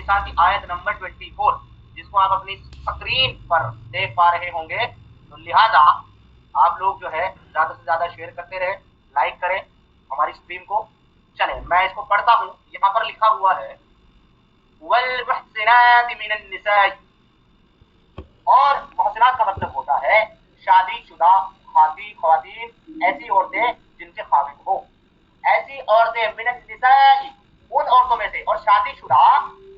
النساء کی آیت نمبر 24 جس کو آپ اپنی اسکرین پر دیکھ پا رہے ہوں گے. تو لہٰذا آپ لوگ جو ہے زیادہ سے زیادہ شیئر کرتے رہے، لائک کریں ہماری اسٹریم کو. چلیں میں اس کو پڑھتا ہوں. یہاں پر لکھا ہوا ہے والمحسنات من النساء، اور محسنات کا مطلب ہوتا ہے شادی شدہ خواتین، ایسی عورتیں جن کے خاوند ہو، ایسی عورتیں من النساء ان عورتوں میں سے، اور شادی شدہ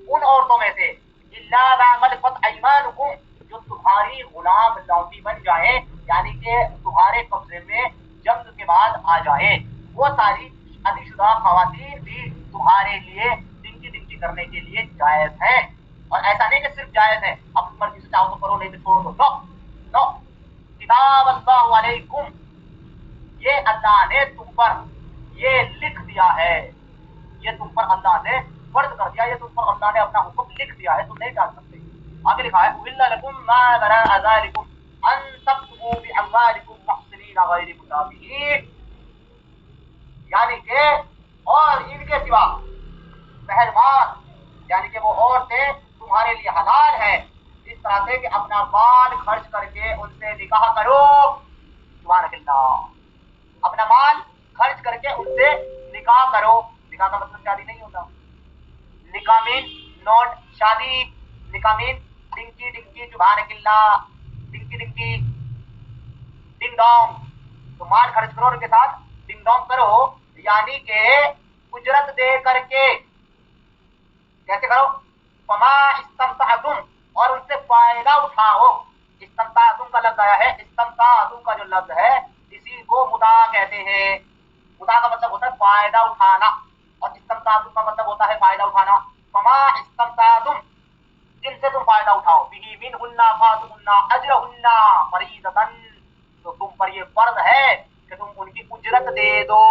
ان عورتوں میں سے، الا ما ملکت ایمانکم جو تمہاری غلام لونڈی بن جائیں، یعنی کہ تمہارے قبضے میں جنگ کے بعد آ جائیں. وہ ساری شادی شدہ خواتین بھی تمہارے لیے ڈنکی کرنے کے لیے جائز ہے. اور ایسا نہیں کہ صرف جائز ہے اپنی مرضی سے چاہو تو کرو نہیں تو چھوڑ دو. نو کتاب اللہ علیکم، یہ اللہ نے تم پر یہ لکھ دیا ہے، یہ تم پر اللہ نے فرض کر دیا، یہ تم پر اللہ نے اپنا حکم لکھ دیا ہے، تم نہیں ڈال سکتے. آگے لکھا ہے احل لکم ما وراء ذلکم ان تکتبوا باموالکم محسنین غیر مسافحین، یعنی کہ اور ان کے سوا مہربان، یعنی کہ وہ عورتیں تمہارے لیے حلال ہیں اس طرح سے کہ اپنا مال خرچ کر کے ان سے نکاح کرو. سبحان اللہ، اپنا مال خرچ کر کے ان سے نکاح کرو. نکاح کا مطلب شادی نہیں ہوتا. نکاح مین نوٹ شادی، نکاح مین ڈنکی سبحان اللہ، ڈنکی ڈنگ ڈونگ. تو مال خرچ کرو ان کے ساتھ، ڈنگ ڈونگ کرو، یعنی کہ اجرت دے کر کے. کیسے کرو؟ فما استمتعتم، اور ان سے فائدہ اٹھاؤ. استمتعتم کا لفظ آیا ہے، استمتعتم کا جو لفظ ہے اسی کو متاع کہتے ہیں. متاع کا مطلب ہوتا ہے فائدہ اٹھانا، اور استمتعتم کا مطلب ہوتا ہے فائدہ اٹھانا. فما استمتعتم، جن سے تم فائدہ اٹھاؤ، بہ منہن فاتوہن اجرہن فریضۃ، تو تم پر یہ فرض ہے کہ تم ان کی اجرت دے دو.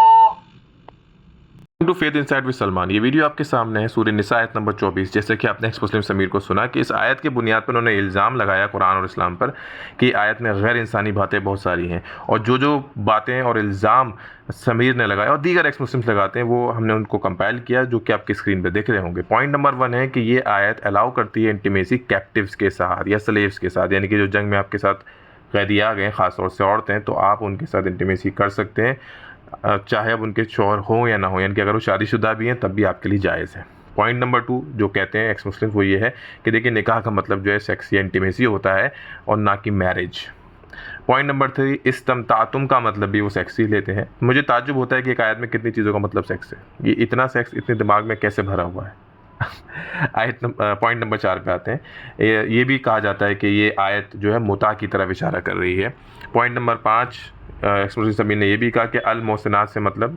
To faith insight with Salman, یہ ویڈیو آپ کے سامنے ہے سورہ نساء آیت نمبر 24. جیسے کہ آپ نے ایکس مسلم سمیر کو سنا کہ اس آیت کے بنیاد پر انہوں نے الزام لگایا قرآن اور اسلام پر کہ آیت میں غیر انسانی باتیں بہت ساری ہیں، اور جو باتیں اور الزام سمیر نے لگایا اور دیگر ایکس مسلمس لگاتے ہیں وہ ہم نے ان کو کمپائل کیا، جو کہ آپ کی اسکرین پہ دیکھ رہے ہوں گے. پوائنٹ نمبر 1 ہے کہ یہ آیت الاؤ کرتی ہے انٹیمیسی کیپٹیوز کے ساتھ یا سلیوز کے ساتھ، یعنی کہ جو جنگ میں آپ کے ساتھ قیدی آ گئے، خاص طور سے عورتیں، تو آپ ان کے ساتھ انٹیمیسی کر سکتے ہیں، چاہے اب ان کے شوہر ہوں یا نہ ہوں، یعنی کہ اگر وہ شادی شدہ بھی ہیں تب بھی آپ کے لیے جائز ہے. پوائنٹ نمبر 2 جو کہتے ہیں ایکس مسلم وہ یہ ہے کہ دیکھیں نکاح کا مطلب جو ہے سیکس یا انٹیمیسی ہوتا ہے اور نہ کہ میرج. پوائنٹ نمبر 3 استمتعتم کا مطلب بھی وہ سیکس ہی لیتے ہیں. مجھے تعجب ہوتا ہے کہ ایک آیت میں کتنی چیزوں کا مطلب سیکس ہے، یہ اتنا سیکس اتنے دماغ میں کیسے بھرا ہوا ہے. پوائنٹ نمبر 4 پہ آتے ہیں. یہ بھی کہا جاتا ہے کہ یہ آیت جو ہے متع کی طرف اشارہ کر رہی ہے. پوائنٹ نمبر 5 ایکسپوزنگ سمیر نے یہ بھی کہا کہ المحسنات سے مطلب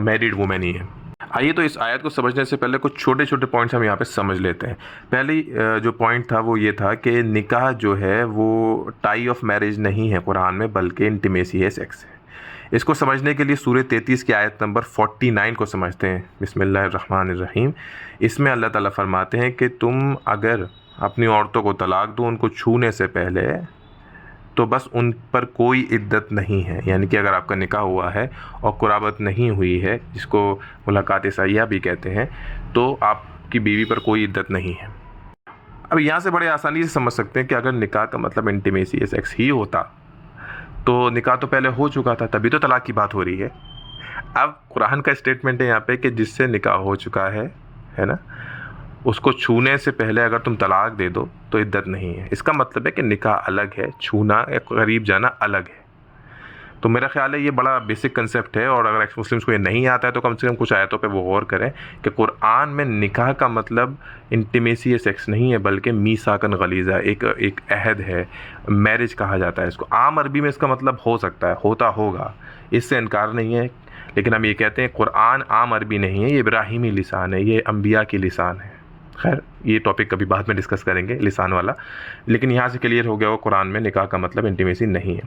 میریڈ وومن ہی ہے. آئیے تو اس آیت کو سمجھنے سے پہلے کچھ چھوٹے چھوٹے پوائنٹس ہم یہاں پہ سمجھ لیتے ہیں. پہلی جو پوائنٹ تھا وہ یہ تھا کہ نکاح جو ہے وہ ٹائی آف میرج نہیں ہے قرآن میں، بلکہ انٹیمیسی ہے، سیکس ہے. اس کو سمجھنے کے لیے سورہ 33 کی آیت نمبر 49 کو سمجھتے ہیں. بسم اللہ الرحمن الرحیم. اس میں اللہ تعالیٰ فرماتے ہیں کہ تم اگر اپنی عورتوں کو طلاق دو ان کو چھونے سے پہلے تو بس ان پر کوئی عدت نہیں ہے، یعنی کہ اگر آپ کا نکاح ہوا ہے اور قرابت نہیں ہوئی ہے، جس کو ملاقات سیاح بھی کہتے ہیں، تو آپ کی بیوی پر کوئی عدت نہیں ہے. اب یہاں سے بڑے آسانی سے سمجھ سکتے ہیں کہ اگر نکاح کا مطلب انٹیمیسی سیکس ہی ہوتا تو نکاح تو پہلے ہو چکا تھا، تبھی تو طلاق کی بات ہو رہی ہے. اب قرآن کا اسٹیٹمنٹ ہے یہاں پہ کہ جس سے نکاح ہو چکا ہے نا، اس کو چھونے سے پہلے اگر تم طلاق دے دو تو عدت نہیں ہے. اس کا مطلب ہے کہ نکاح الگ ہے، چھونا یا قریب جانا الگ ہے. تو میرا خیال ہے یہ بڑا بیسک کنسیپٹ ہے، اور اگر ایکس مسلمس کو یہ نہیں آتا ہے تو کم سے کم کچھ آیتوں پہ وہ غور کریں کہ قرآن میں نکاح کا مطلب انٹیمیسی یا سیکس نہیں ہے، بلکہ میثاقاً غلیظہ، ایک عہد ہے، میرج کہا جاتا ہے اس کو. عام عربی میں اس کا مطلب ہو سکتا ہے، ہوتا ہوگا، اس سے انکار نہیں ہے، لیکن ہم یہ کہتے ہیں قرآن عام عربی نہیں ہے، یہ ابراہیمی لسان ہے، یہ انبیاء کی لسان ہے. خیر یہ ٹاپک کبھی بعد میں ڈسکس کریں گے لسان والا، لیکن یہاں سے کلیئر ہو گیا وہ قرآن میں نکاح کا مطلب انٹیمیسی نہیں ہے.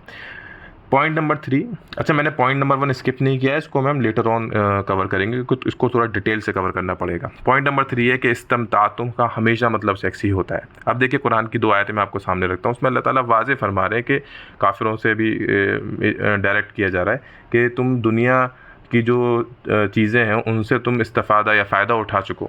پوائنٹ نمبر 3، اچھا میں نے پوائنٹ نمبر 1 اسکپ نہیں کیا ہے، اس کو ہم لیٹر آن کور کریں گے کیونکہ اس کو تھوڑا ڈیٹیل سے کور کرنا پڑے گا. پوائنٹ نمبر 3 ہے کہ استمتعتم کا ہمیشہ مطلب سیکس ہی ہوتا ہے. اب دیکھیں قرآن کی 2 آیتیں میں آپ کو سامنے رکھتا ہوں، اس میں اللہ تعالیٰ واضح فرما رہے ہیں کہ کافروں سے بھی ڈائریکٹ کیا جا رہا ہے کہ تم دنیا کی جو چیزیں ہیں ان سے تم استفادہ یا فائدہ اٹھا چکو،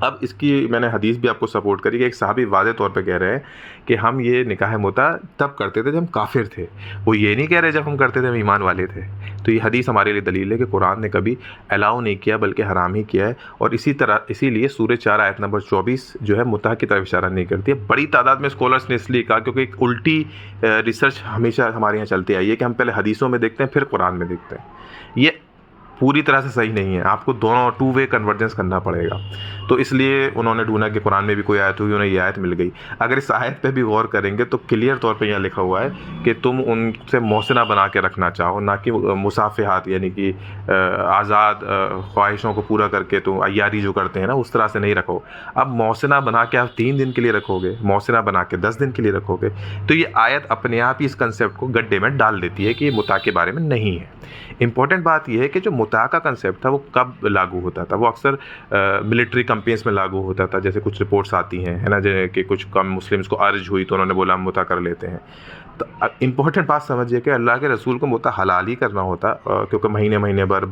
اب اس کی میں نے حدیث بھی آپ کو سپورٹ کری کہ ایک صحابی واضح طور پہ کہہ رہے ہیں کہ ہم یہ نکاح متع تب کرتے تھے جب ہم کافر تھے، وہ یہ نہیں کہہ رہے جب ہم کرتے تھے ہم ایمان والے تھے۔ تو یہ حدیث ہمارے لیے دلیل ہے کہ قرآن نے کبھی الاؤ نہیں کیا بلکہ حرام ہی کیا ہے، اور اسی لیے سورہ 4 آیت نمبر 24 جو ہے متع کی طرف اشارہ نہیں کرتی ہے۔ بڑی تعداد میں اسکالرس نے اس لیے کہا کیونکہ ایک الٹی ریسرچ ہمیشہ ہمارے یہاں چلتی آئی ہے کہ ہم پہلے حدیثوں میں دیکھتے ہیں پھر قرآن میں دیکھتے ہیں۔ یہ پوری طرح سے صحیح نہیں ہے، آپ کو دونوں ٹو وے کنورجنس کرنا پڑے گا۔ تو اس لیے انہوں نے ڈھونڈا کہ قرآن میں بھی کوئی آیت ہوئی، انہیں یہ آیت مل گئی۔ اگر اس آیت پہ بھی غور کریں گے تو کلیئر طور پہ یہاں لکھا ہوا ہے کہ تم ان سے محسنہ بنا کے رکھنا چاہو، نہ کہ مصافحات یعنی کہ آزاد خواہشوں کو پورا کر کے تو عیاری جو کرتے ہیں نا اس طرح سے نہیں رکھو۔ اب محسنہ بنا کے آپ 3 دن کے لیے رکھو گے، محسنہ بنا کے 10 دن کے لیے رکھو گے، تو یہ آیت اپنے آپ ہی اس کنسیپٹ کو گڈھے میں ڈال دیتی ہے کہ یہ متع کے بارے میں نہیں ہے۔ امپورٹنٹ بات یہ ہے کہ جو متع کا کنسیپٹ تھا وہ کب لاگو ہوتا تھا؟ وہ اکثر ملٹری کمپینز میں لاگو ہوتا تھا، جیسے کچھ رپورٹس آتی ہیں ہے نا، کہ کچھ کم مسلمس کو ارج ہوئی تو انہوں نے بولا ہم متع کر لیتے ہیں۔ تو امپورٹنٹ بات سمجھیے کہ اللہ کے رسول کو متع حلال ہی کرنا ہوتا، کیونکہ مہینے بھر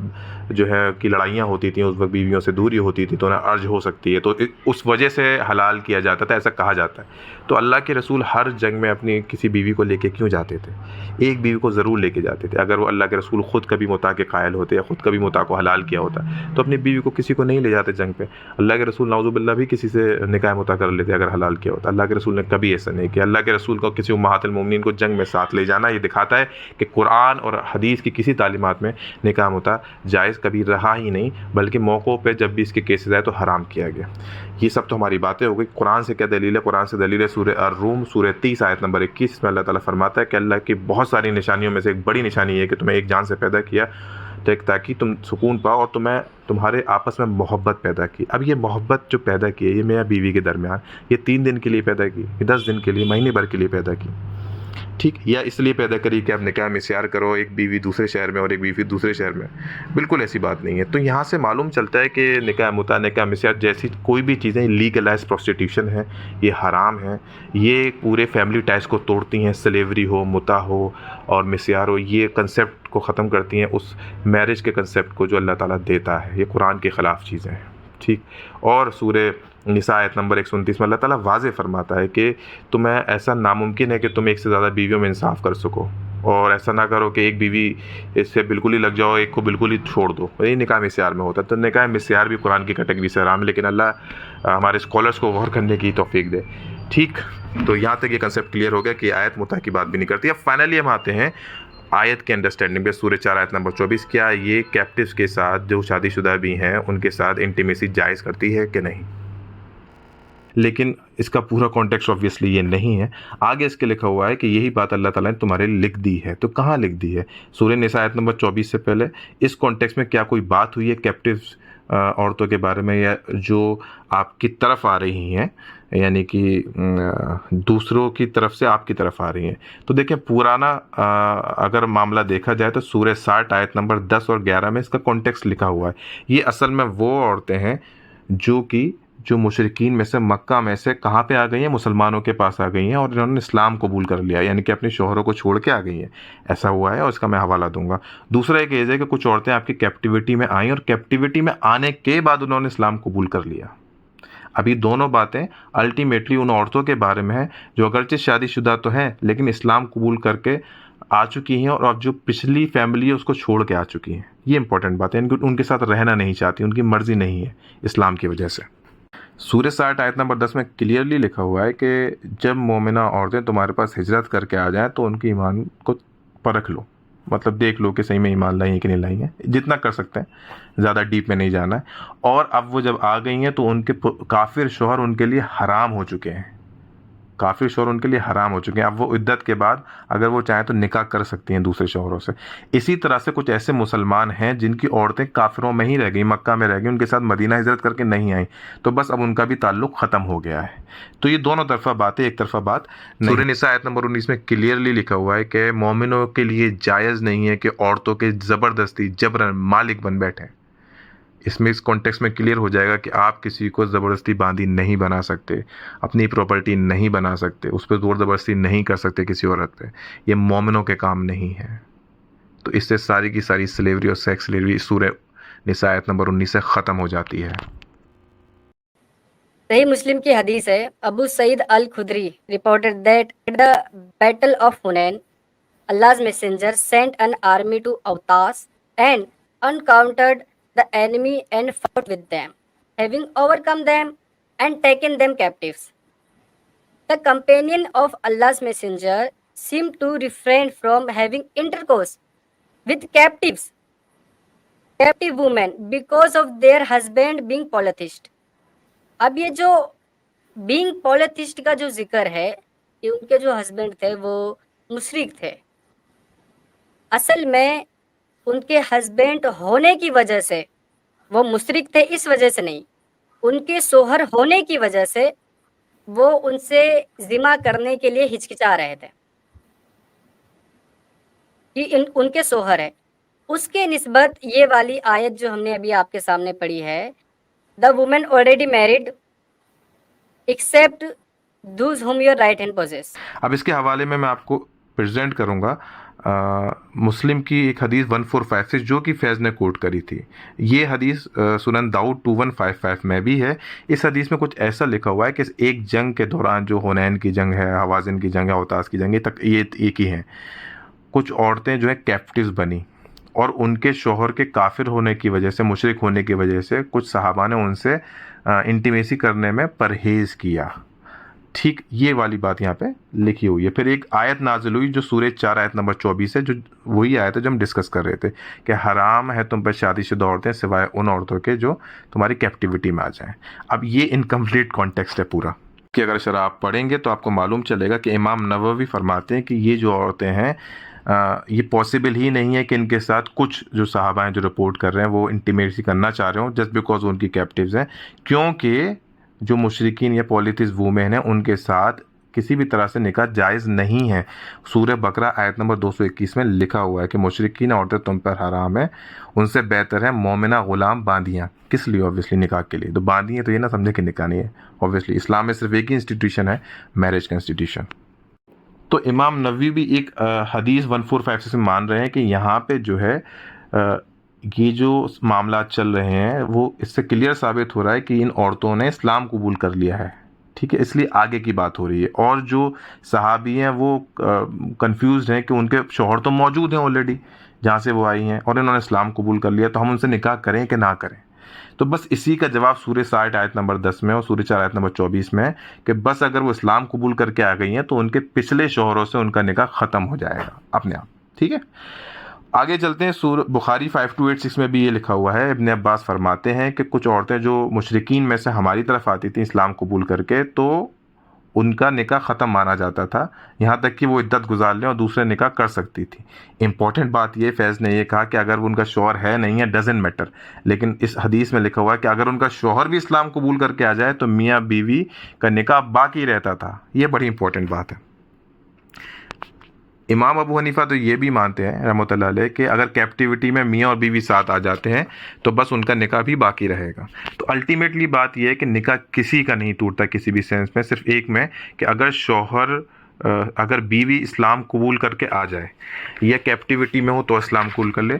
جو ہے کہ لڑائیاں ہوتی تھیں، اس وقت بیویوں سے دوری ہوتی تھی تو انہیں ارج ہو سکتی ہے، تو اس وجہ سے حلال کیا جاتا تھا، ایسا کہا جاتا ہے۔ تو اللہ کے رسول ہر جنگ میں اپنی کسی بیوی کو لے کے کیوں جاتے تھے؟ ایک بیوی کو ضرور لے کے جاتے تھے۔ اگر وہ اللہ کے رسول خود کبھی متع کے قائل ہوتے یا خود کبھی متع کو حلال کیا ہوتا تو اپنی بیوی کو کسی کو نہیں لے جاتے جنگ پہ۔ اللہ کے رسول نعوذ باللہ بھی کسی سے نکاح متع کر لیتے اگر حلال کیا ہوتا۔ اللہ کے رسول نے کبھی ایسا نہیں کیا۔ اللہ کے رسول کو کسی امہات المومنین کو جنگ میں ساتھ لے جانا یہ دکھاتا ہے کہ قرآن اور حدیث کی کسی تعلیمات میں نکاح متع جائز کبھی رہا ہی نہیں، بلکہ موقعوں پہ جب بھی اس کے کیسز آئے تو حرام کیا گیا۔ یہ سب تو ہماری باتیں ہو گئی۔ قرآن سے کیا دلیل ہے؟ قرآن سے دلیل ہے سورہ الروم سورہ 30 آیت نمبر 21 میں اللہ تعالیٰ فرماتا ہے کہ اللہ کی بہت ساری نشانیوں میں سے ایک بڑی نشانی یہ ہے کہ تمہیں ایک جان سے پیدا کیا تاکہ تم سکون پاؤ، اور تمہیں تمہارے آپس میں محبت پیدا کی۔ اب یہ محبت جو پیدا کی ہے یہ میاں بیوی کے درمیان، یہ 3 دن کے لیے پیدا کی، 10 دن کے لیے، مہینے بھر کے لیے پیدا کی، ٹھیک، یا اس لیے پیدا کری کہ آپ نکاح مسیار کرو، ایک بیوی دوسرے شہر میں اور ایک بیوی دوسرے شہر میں؟ بالکل ایسی بات نہیں ہے۔ تو یہاں سے معلوم چلتا ہے کہ نکاح متع، نکاح مسیار جیسی کوئی بھی چیزیں لیگلائز پروسٹیٹیوشن ہے، یہ حرام ہے، یہ پورے فیملی ٹائز کو توڑتی ہیں، سلیوری ہو، متع ہو اور مسیار ہو، یہ کنسیپٹ کو ختم کرتی ہیں، اس میرج کے کنسیپٹ کو جو اللہ تعالیٰ دیتا ہے۔ یہ قرآن کے خلاف چیزیں ہیں، ٹھیک۔ اور سورہ نساء آیت نمبر 129 میں اللہ تعالیٰ واضح فرماتا ہے کہ تمہیں ایسا ناممکن ہے کہ تم ایک سے زیادہ بیویوں میں انصاف کر سکو، اور ایسا نہ کرو کہ ایک بیوی اس سے بالکل ہی لگ جاؤ، ایک کو بالکل ہی چھوڑ دو۔ یہ نکاح مسیار میں ہوتا ہے۔ تو نکاح مسیار بھی قرآن کی کیٹیگری سے حرام ہے، لیکن اللہ ہمارے اسکالرس کو غور کرنے کی توفیق دے، ٹھیک۔ تو یہاں تک یہ کنسیپٹ کلیئر ہو گیا کہ آیت متع کی بات بھی نہیں کرتی۔ اب فائنلی ہم آتے ہیں آیت کے انڈرسٹینڈنگ پہ، سورہ 4 آیت نمبر 24، کیا یہ کیپٹیوز کے ساتھ جو شادی شدہ بھی ہیں ان کے ساتھ انٹیمیسی جائز کرتی ہے کہ نہیں؟ لیکن اس کا پورا کانٹیکسٹ آبویسلی یہ نہیں ہے۔ آگے اس کے لکھا ہوا ہے کہ یہی بات اللہ تعالیٰ نے تمہارے لکھ دی ہے۔ تو کہاں لکھ دی ہے؟ سورہ نساء آیت نمبر 24 سے پہلے اس کانٹیکسٹ میں کیا کوئی بات ہوئی ہے کیپٹیوز عورتوں کے بارے میں، یا جو آپ کی طرف آ رہی ہیں، یعنی کہ دوسروں کی طرف سے آپ کی طرف آ رہی ہیں؟ تو دیکھیں پرانا اگر معاملہ دیکھا جائے تو سورہ 60 آیت نمبر 10 اور 11 میں اس کا کانٹیکسٹ لکھا ہوا ہے۔ یہ اصل میں وہ عورتیں ہیں جو مشرکین میں سے مکہ میں سے کہاں پہ آ گئی ہیں؟ مسلمانوں کے پاس آ گئی ہیں، اور انہوں نے اسلام قبول کر لیا، یعنی کہ اپنے شوہروں کو چھوڑ کے آ گئی ہیں۔ ایسا ہوا ہے اور اس کا میں حوالہ دوں گا۔ دوسرا ایک یہ ہے کہ کچھ عورتیں آپ کی کیپٹیوٹی میں آئیں اور کیپٹیوٹی میں آنے کے بعد انہوں نے اسلام قبول کر لیا۔ ابھی دونوں باتیں الٹیمیٹلی ان عورتوں کے بارے میں ہیں جو اگرچہ شادی شدہ تو ہیں لیکن اسلام قبول کر کے آ چکی ہیں، اور اب جو پچھلی فیملی ہے اس کو چھوڑ کے آ چکی ہیں۔ یہ امپورٹنٹ بات ہے، ان کے ساتھ رہنا نہیں چاہتی، ان کی مرضی نہیں ہے اسلام کی وجہ سے۔ سورہ 60 آیت نمبر 10 میں کلیئرلی لکھا ہوا ہے کہ جب مومنہ عورتیں تمہارے پاس ہجرت کر کے آ جائیں تو ان کی ایمان کو پرکھ لو، مطلب دیکھ لو کہ صحیح میں ایمان لائی ہیں کہ نہیں لائی ہیں، جتنا کر سکتے ہیں، زیادہ ڈیپ میں نہیں جانا ہے۔ اور اب وہ جب آ گئی ہیں تو ان کے کافر شوہر ان کے لیے حرام ہو چکے ہیں، کافر شوہر ان کے لیے حرام ہو چکے ہیں۔ اب وہ عدت کے بعد اگر وہ چاہیں تو نکاح کر سکتی ہیں دوسرے شوہروں سے۔ اسی طرح سے کچھ ایسے مسلمان ہیں جن کی عورتیں کافروں میں ہی رہ گئیں، مکہ میں رہ گئیں، ان کے ساتھ مدینہ ہجرت کر کے نہیں آئیں، تو بس اب ان کا بھی تعلق ختم ہو گیا ہے۔ تو یہ دونوں طرفہ بات ہے، ایک طرفہ بات نہیں۔ سورہ نساء آیت نمبر 19 میں کلیئرلی لکھا ہوا ہے کہ مومنوں کے لیے جائز نہیں ہے کہ عورتوں کے زبردستی جبرن مالک بن بیٹھیں۔ اس میں اس کانٹیکس میں کلیئر ہو جائے گا کہ آپ کسی کو زبردستی باندھی نہیں بنا سکتے، اپنی پراپرٹی نہیں بنا سکتے، اس پہ زور زبردستی نہیں کر سکتے کسی عورت پہ، یہ مومنوں کے کام نہیں ہے۔ تو اس سے ساری کی ساری سلیوری اور سیکس سلیوری سورہ نساء آیت نمبر 19 سے ختم ہو جاتی ہے۔ صحیح مسلم کی حدیث ہے، ابو سعید الخدری reported that at the Battle of Hunain, Allah's messenger sent an army to Autas and encountered the enemy and fought with them, having overcome them and taken them captives. The companion of Allah's messenger seemed to refrain from having intercourse with captive women because of their husband being polytheist. اب یہ جو being پولیتھسٹ کا جو ذکر ہے کہ ان کے جو ہسبینڈ تھے وہ مشرک تھے، اصل میں ان کے ہسبینڈ ہونے کی وجہ سے وہ مشرک تھے، اس وجہ سے نہیں، ان کے شوہر ہونے کی وجہ سے وہ ان سے ذمہ کرنے کے لیے ہچکچا رہے تھے کہ ان کے شوہر ہے. اس کے نسبت یہ والی آیت جو ہم نے ابھی آپ کے سامنے پڑھی ہے، The woman already married except those whom your right hand possess. اب اس کے حوالے میں آپ کو پریزنٹ کروں گا مسلم کی ایک حدیث 1456 جو کہ فیض نے کوٹ کری تھی. یہ حدیث سنن داؤد 2155 میں بھی ہے. اس حدیث میں کچھ ایسا لکھا ہوا ہے کہ ایک جنگ کے دوران جو حنین کی جنگ ہے، حوازن کی جنگ ہے، اوتاس کی جنگ ہے، یہ ایک ہی ہیں. کچھ عورتیں جو ہیں کیپٹیوز بنی اور ان کے شوہر کے کافر ہونے کی وجہ سے، مشرک ہونے کی وجہ سے کچھ صحابہ نے ان سے انٹیمیسی کرنے میں پرہیز کیا. ٹھیک، یہ والی بات یہاں پہ لکھی ہوئی ہے. پھر ایک آیت نازل ہوئی جو سورہ 4 آیت نمبر 24 ہے، جو وہی آیت ہے جو ہم ڈسکس کر رہے تھے کہ حرام ہے تم پر شادی شدہ عورتیں سوائے ان عورتوں کے جو تمہاری کیپٹیوٹی میں آ جائیں. اب یہ انکمپلیٹ کانٹیکسٹ ہے پورا کہ اگر شرح آپ پڑھیں گے تو آپ کو معلوم چلے گا کہ امام نووی فرماتے ہیں کہ یہ جو عورتیں ہیں یہ پاسبل ہی نہیں ہے کہ ان کے ساتھ کچھ جو صحابہ ہیں جو رپورٹ کر رہے ہیں وہ انٹیمیسی کرنا چاہ رہے ہوں جسٹ بیکاز ان کی کیپٹیوز ہیں، کیونکہ جو مشرکین یا پولیتھس وومین ہیں ان کے ساتھ کسی بھی طرح سے نکاح جائز نہیں ہے. سورہ بقرہ آیت نمبر 221 میں لکھا ہوا ہے کہ مشرکین عورتیں تم پر حرام ہیں، ان سے بہتر ہے مومنہ غلام باندیاں. کس لیے؟ اوبویسلی نکاح کے لیے. تو باندی ہیں تو یہ نہ سمجھے کہ نکاح نہیں ہے. اوبویسلی اسلام میں صرف ایک ہی انسٹیٹیوشن ہے، میرج کا انسٹیٹیوشن. تو امام نووی بھی ایک حدیث 1456 میں مان رہے ہیں کہ یہاں پہ جو ہے یہ جو معاملات چل رہے ہیں وہ اس سے کلیئر ثابت ہو رہا ہے کہ ان عورتوں نے اسلام قبول کر لیا ہے. ٹھیک ہے، اس لیے آگے کی بات ہو رہی ہے. اور جو صحابی ہیں وہ کنفیوزڈ ہیں کہ ان کے شوہر تو موجود ہیں آلریڈی جہاں سے وہ آئی ہیں اور انہوں نے اسلام قبول کر لیا، تو ہم ان سے نکاح کریں کہ نہ کریں. تو بس اسی کا جواب سورہ 60 آیت نمبر 10 میں اور سورہ 4 آیت نمبر 24 میں ہے کہ بس اگر وہ اسلام قبول کر کے آ گئی ہیں تو ان کے پچھلے شوہروں سے ان کا نکاح ختم ہو جائے گا اپنے آپ. ٹھیک ہے، آگے چلتے ہیں. سورہ بخاری 5286 میں بھی یہ لکھا ہوا ہے. ابن عباس فرماتے ہیں کہ کچھ عورتیں جو مشرکین میں سے ہماری طرف آتی تھیں اسلام قبول کر کے، تو ان کا نکاح ختم مانا جاتا تھا یہاں تک کہ وہ عدت گزار لیں اور دوسرے نکاح کر سکتی تھی. امپورٹنٹ بات یہ فیض نے یہ کہا کہ اگر ان کا شوہر ہے نہیں ہے ڈزنٹ میٹر، لیکن اس حدیث میں لکھا ہوا ہے کہ اگر ان کا شوہر بھی اسلام قبول کر کے آ جائے تو میاں بیوی کا نکاح باقی رہتا تھا. یہ بڑی امپورٹنٹ بات ہے. امام ابو حنیفہ تو یہ بھی مانتے ہیں رحمۃ اللہ علیہ کہ اگر کیپٹیوٹی میں میاں اور بیوی ساتھ آ جاتے ہیں تو بس ان کا نکاح بھی باقی رہے گا. تو الٹیمیٹلی بات یہ ہے کہ نکاح کسی کا نہیں ٹوٹتا کسی بھی سینس میں، صرف ایک میں کہ اگر بیوی اسلام قبول کر کے آ جائے یا کیپٹیوٹی میں ہو تو اسلام قبول کر لے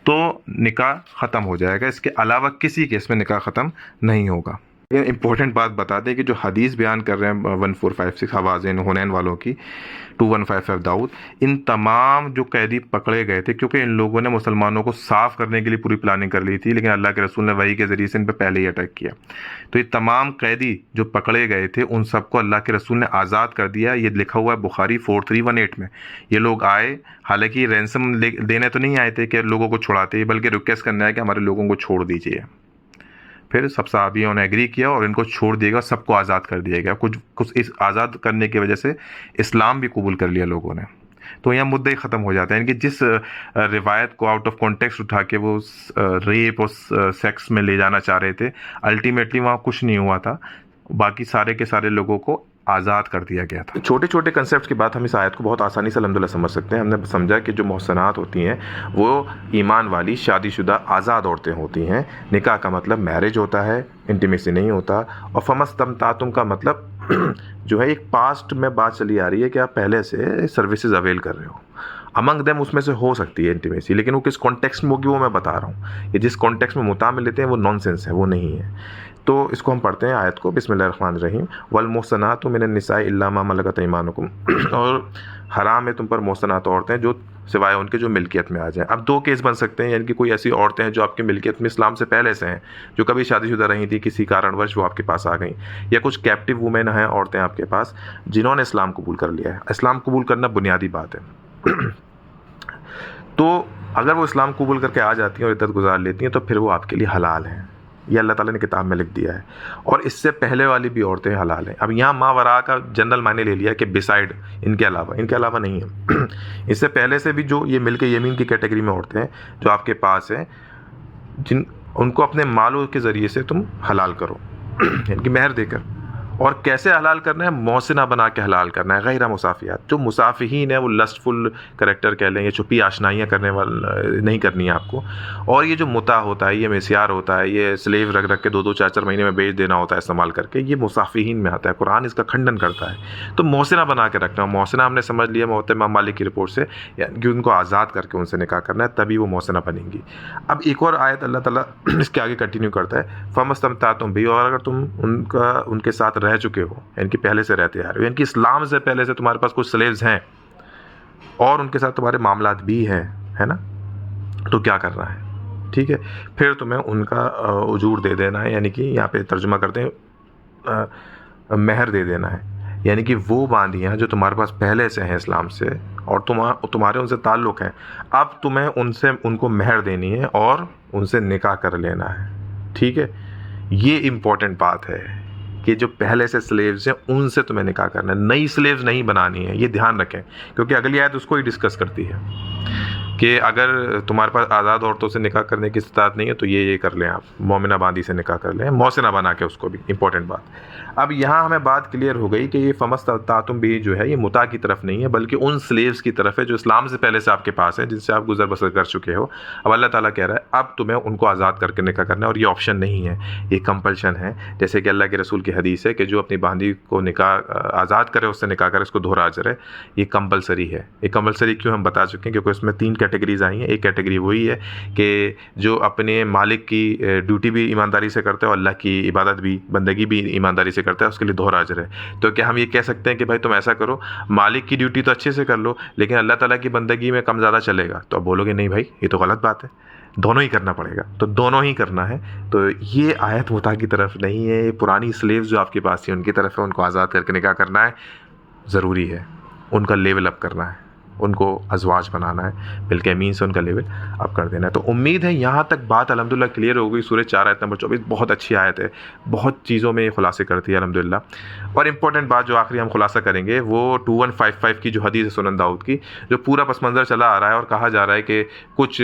تو نکاح ختم ہو جائے گا. اس کے علاوہ کسی کیس میں نکاح ختم نہیں ہوگا. امپورٹنٹ بات بتا دیں کہ جو حدیث بیان کر رہے ہیں 1456 حوازن حنین والوں کی 2155 داؤد، ان تمام جو قیدی پکڑے گئے تھے کیونکہ ان لوگوں نے مسلمانوں کو صاف کرنے کے لیے پوری پلاننگ کر لی تھی، لیکن اللہ کے رسول نے وحی کے ذریعے سے ان پہ پہلے ہی اٹیک کیا. تو یہ تمام قیدی جو پکڑے گئے تھے ان سب کو اللہ کے رسول نے آزاد کر دیا. یہ لکھا ہوا ہے بخاری 4318 میں. یہ لوگ آئے، حالانکہ رینسم دینے تو نہیں آئے تھے کہ لوگوں کو چھڑاتے، بلکہ ریکویسٹ کرنا ہے کہ ہمارے لوگوں کو چھوڑ دیجیے. پھر سب صحابیوں نے ایگری کیا اور ان کو چھوڑ دیا گیا، سب کو آزاد کر دیا گیا. کچھ اس آزاد کرنے کی وجہ سے اسلام بھی قبول کر لیا لوگوں نے. تو یہاں مدعا ہی ختم ہو جاتا ہے. یعنی کہ جس روایت کو آؤٹ آف کانٹیکسٹ اٹھا کے وہ ریپ اور سیکس میں لے جانا چاہ رہے تھے، الٹیمیٹلی وہاں کچھ نہیں ہوا تھا. باقی سارے کے سارے لوگوں کو آزاد کر دیا گیا تھا. چھوٹے چھوٹے کنسیپٹس کی بات ہم اس آیت کو بہت آسانی سے الحمدللہ سمجھ سکتے ہیں. ہم نے سمجھا کہ جو محسنات ہوتی ہیں وہ ایمان والی شادی شدہ آزاد عورتیں ہوتی ہیں. نکاح کا مطلب میرج ہوتا ہے، انٹیمیسی نہیں ہوتا. اور فمستمتعتم کا مطلب جو ہے ایک پاسٹ میں بات چلی آ رہی ہے کہ آپ پہلے سے سروسز اویل کر رہے ہو. امنگ دیم اس میں سے ہو سکتی ہے انٹیمیسی، لیکن وہ کس کانٹیکسٹ میں ہوگی وہ میں بتا رہا ہوں. یہ جس کانٹیکسٹ میں متعامل لیتے ہیں وہ نان سینس ہے، وہ نہیں ہے. تو اس کو ہم پڑھتے ہیں آیت کو، بسم اللہ الرحمن الرحیم، والمحصنات من النساء الا ما ملکت ایمانکم، اور حرام ہے تم پر محصنات عورتیں جو سوائے ان کے جو ملکیت میں آ جائیں۔ اب دو کیس بن سکتے ہیں، یعنی کہ کوئی ایسی عورتیں ہیں جو آپ کی ملکیت میں اسلام سے پہلے سے ہیں، جو کبھی شادی شدہ رہی تھی، کسی کارن ورش وہ آپ کے پاس آ گئیں، یا کچھ کیپٹیو وومن ہیں عورتیں آپ کے پاس جنہوں نے اسلام قبول کر لیا ہے۔ اسلام قبول کرنا بنیادی بات ہے۔ تو اگر وہ اسلام قبول کر کے آ جاتی ہیں اور عدت گزار لیتی ہیں تو پھر وہ آپ کے لیے حلال ہیں، یہ اللہ تعالیٰ نے کتاب میں لکھ دیا ہے، اور اس سے پہلے والی بھی عورتیں حلال ہیں۔ اب یہاں ما وراء کا جنرل معنی لے لیا کہ بسائڈ، ان کے علاوہ نہیں ہے۔ اس سے پہلے سے بھی جو یہ ملک یمین کی کیٹیگری میں عورتیں ہیں جو آپ کے پاس ہیں، ان کو اپنے مالوں کے ذریعے سے تم حلال کرو، یعنی کہ مہر دے کر۔ اور کیسے حلال کرنا ہے؟ محسنہ بنا کے حلال کرنا ہے، غیر مسافیات۔ جو مسافہین ہیں وہ لسٹفل کریکٹر کہہ لیں، یہ چھپی آشنائیاں کرنے والا نہیں کرنی ہے آپ کو۔ اور یہ جو متع ہوتا ہے، یہ مسیار ہوتا ہے، یہ سلیو رکھ کے 2-2 4-4 مہینے میں بیچ دینا ہوتا ہے استعمال کر کے، یہ مسافہین میں آتا ہے، قرآن اس کا کھنڈن کرتا ہے۔ تو محسنہ بنا کے رکھنا، محسنہ ہم نے سمجھ لیا محترم امام مالک کی رپورٹ سے، یعنی کہ ان کو آزاد کر کے ان سے نکاح کرنا ہے، تبھی وہ محسنہ بنیں گی۔ اب ایک اور آیت اللہ تعالیٰ اس کے آگے کنٹینیو کرتا ہے، فَمَسْتَمْتَعْتُم بِهِ، اور اگر تم ان کے ساتھ رہ چکے ہو، یعنی کہ پہلے سے رہتے آ رہے ہو، یعنی کہ اسلام سے پہلے سے تمہارے پاس کچھ سلیوز ہیں اور ان کے ساتھ تمہارے معاملات بھی ہیں، ہے نا، تو کیا کرنا ہے؟ ٹھیک ہے، پھر تمہیں ان کا اجور دے دینا ہے، یعنی کہ یہاں پہ ترجمہ کرتے ہیں مہر دے دینا ہے، یعنی کہ وہ باندیاں جو تمہارے پاس پہلے سے ہیں اسلام سے اور تمہارے ان سے تعلق ہیں، اب تمہیں ان کو مہر دینی ہے اور ان سے نکاح کر لینا ہے۔ ٹھیک ہے، یہ امپورٹنٹ بات ہے کہ جو پہلے سے سلیوز ہیں ان سے تمہیں نکاح کرنا ہے، نئی سلیوز نہیں بنانی ہے، یہ دھیان رکھیں، کیونکہ اگلی آیت اس کو ہی ڈسکس کرتی ہے کہ اگر تمہارے پاس آزاد عورتوں سے نکاح کرنے کی استطاعت نہیں ہے تو یہ کر لیں، آپ مومنہ باندی سے نکاح کر لیں، محسنہ بنا کے، اس کو بھی امپورٹنٹ بات۔ اب یہاں ہمیں بات کلیئر ہو گئی کہ یہ فَمَسْتَمْتَعْتُم بِهِ جو ہے یہ متع کی طرف نہیں ہے، بلکہ ان سلیوز کی طرف ہے جو اسلام سے پہلے سے آپ کے پاس ہیں، جن سے آپ گزر بسر کر چکے ہو۔ اب اللہ تعالیٰ کہہ رہا ہے اب تمہیں ان کو آزاد کر کے نکاح کرنا ہے، اور یہ آپشن نہیں ہے، یہ کمپلشن ہے، جیسے کہ اللہ کے رسول کی حدیث ہے کہ جو اپنی باندی کو نکاح آزاد کرے، اس سے نکاح کرے، اس کو دوہرا اجر ہے۔ یہ کمپلسری ہے۔ یہ کمپلسری کیوں ہم بتا چکے ہیں؟ کیونکہ اس میں 3 کیٹیگریز آئی ہیں۔ ایک کیٹیگری وہی ہے کہ جو اپنے مالک کی ڈیوٹی بھی ایمانداری سے کرتا ہے اور اللہ کی عبادت بھی، بندگی بھی ایمانداری سے کرتا ہے، اس کے لیے دوہرا اجر ہے۔ تو کیا ہم یہ کہہ سکتے ہیں کہ بھائی تم ایسا کرو، مالک کی ڈیوٹی تو اچھے سے کر لو لیکن اللہ تعالیٰ کی بندگی میں کم زیادہ چلے گا؟ تو اب بولو گے نہیں بھائی یہ تو غلط بات ہے، دونوں ہی کرنا پڑے گا، تو دونوں ہی کرنا ہے۔ تو یہ آیت متع کی طرف نہیں ہے، یہ پرانی سلیوز جو آپ کے پاس تھی ان کی طرف ہے، ان کو آزاد کر کے نکاح کرنا ہے، ضروری ہے، ان کا لیول اپ کرنا ہے، ان کو ازواج بنانا ہے، ملک یمین سے ان کا لیول اپ کر دینا ہے۔ تو امید ہے یہاں تک بات الحمدللہ کلیئر ہو گئی۔ سورہ 4 آیت نمبر 24 بہت اچھی آیت ہے، بہت چیزوں میں یہ خلاصے کرتی ہے الحمدللہ۔ اور امپورٹنٹ بات جو آخری ہم خلاصہ کریں گے وہ 2155 کی جو حدیث ہے سنن داؤد کی، جو پورا پس منظر چلا آ رہا ہے اور کہا جا رہا ہے کہ کچھ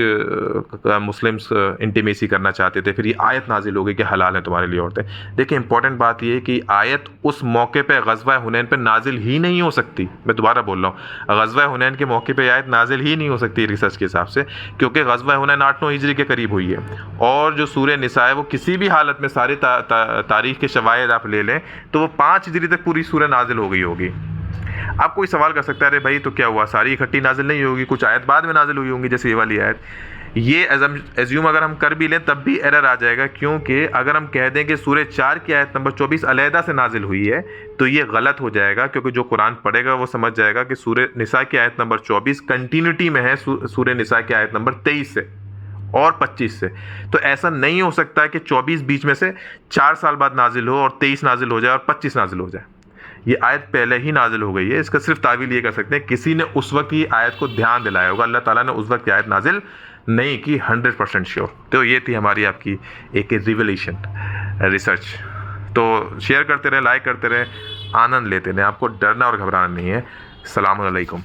مسلمس انٹیمیسی کرنا چاہتے تھے، پھر یہ آیت نازل ہو گئی کہ حلال ہیں تمہارے لیے عورتیں۔ دیکھیں امپورٹنٹ بات یہ ہے کہ آیت اس موقع پہ غزوہ حنین پہ نازل ہی نہیں ہو سکتی، میں دوبارہ بول رہا ہوں، غزوہ حنین کے موقع پہ آیت نازل ہی نہیں ہو سکتی ریسرچ کے حساب سے، کیونکہ غزوہ حنین 8-9 ہجری کے قریب ہوئی ہے، اور جو سورہ نساء ہے وہ کسی بھی حالت میں سارے تاریخ کے شواہد آپ لے لیں تو وہ 5 ہجری تک پوری سورہ نازل ہو گئی ہوگی۔ اب کوئی سوال کر سکتا ہے ارے بھائی تو کیا ہوا، ساری اکٹھی نازل نہیں ہوگی، کچھ آیت بعد میں نازل ہوئی ہوں گی جیسے یہ والی آیت؟ یہ ایزیوم اگر ہم کر بھی لیں تب بھی ایرر آ جائے گا، کیونکہ اگر ہم کہہ دیں کہ سورہ 4 کی آیت نمبر 24 علیحدہ سے نازل ہوئی ہے تو یہ غلط ہو جائے گا، کیونکہ جو قرآن پڑھے گا وہ سمجھ جائے گا کہ سورہ نساء کی آیت نمبر 24 کنٹینیوٹی میں ہے سورہ نساء کی آیت نمبر 23 سے اور 25 سے۔ تو ایسا نہیں ہو سکتا کہ 24 بیچ میں سے 4 سال بعد نازل ہو اور 23 نازل ہو جائے اور 25 نازل ہو جائے۔ یہ آیت پہلے ہی نازل ہو گئی ہے، اس کا صرف تعویل یہ کر سکتے ہیں کسی نے اس وقت کی آیت کو دھیان دلایا ہوگا، اللہ تعالیٰ نے اس وقت کی آیت نازل نہیں کی، 100% شیور۔ تو یہ تھی ہماری آپ کی ایک ریویلیشن ریسرچ۔ تو شیئر کرتے رہے، لائک کرتے رہے، آنند لیتے رہے، آپ کو ڈرنا اور گھبرانا نہیں ہے۔ السلام علیکم۔